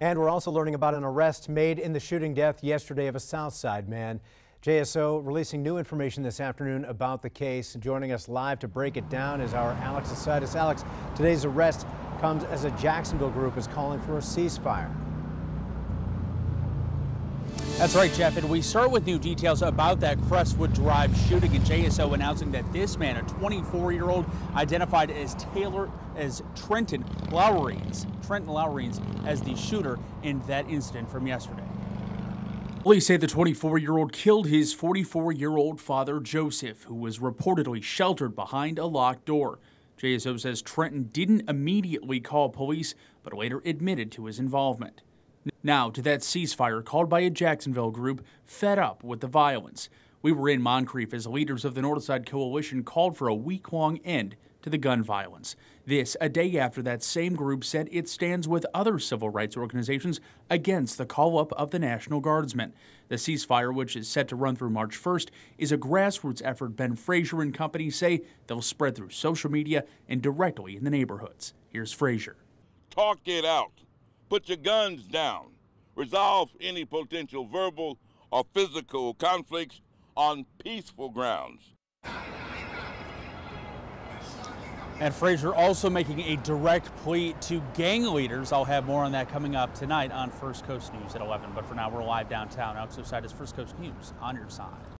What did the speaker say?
And we're also learning about an arrest made in the shooting death yesterday of a Southside man. JSO releasing new information this afternoon about the case. Joining us live to break it down is our Alex Asitis. Alex, today's arrest comes as a Jacksonville group is calling for a ceasefire. That's right, Jeff, and we start with new details about that Crestwood Drive shooting, and JSO announcing that this man, a 24-year-old, identified as Trenton Lowerines, as the shooter in that incident from yesterday. Police say the 24-year-old killed his 44-year-old father, Joseph, who was reportedly sheltered behind a locked door. JSO says Trenton didn't immediately call police, but later admitted to his involvement. Now to that ceasefire called by a Jacksonville group fed up with the violence. We were in Moncrief as leaders of the Northside Coalition called for a week-long end to the gun violence. This a day after that same group said it stands with other civil rights organizations against the call-up of the National Guardsmen. The ceasefire, which is set to run through March 1st, is a grassroots effort Ben Frazier and company say they'll spread through social media and directly in the neighborhoods. Here's Frazier. Talk it out. Put your guns down. Resolve any potential verbal or physical conflicts on peaceful grounds. And Frazier also making a direct plea to gang leaders. I'll have more on that coming up tonight on First Coast News at 11. But for now, we're live downtown. Alex Asitis, First Coast News, on your side.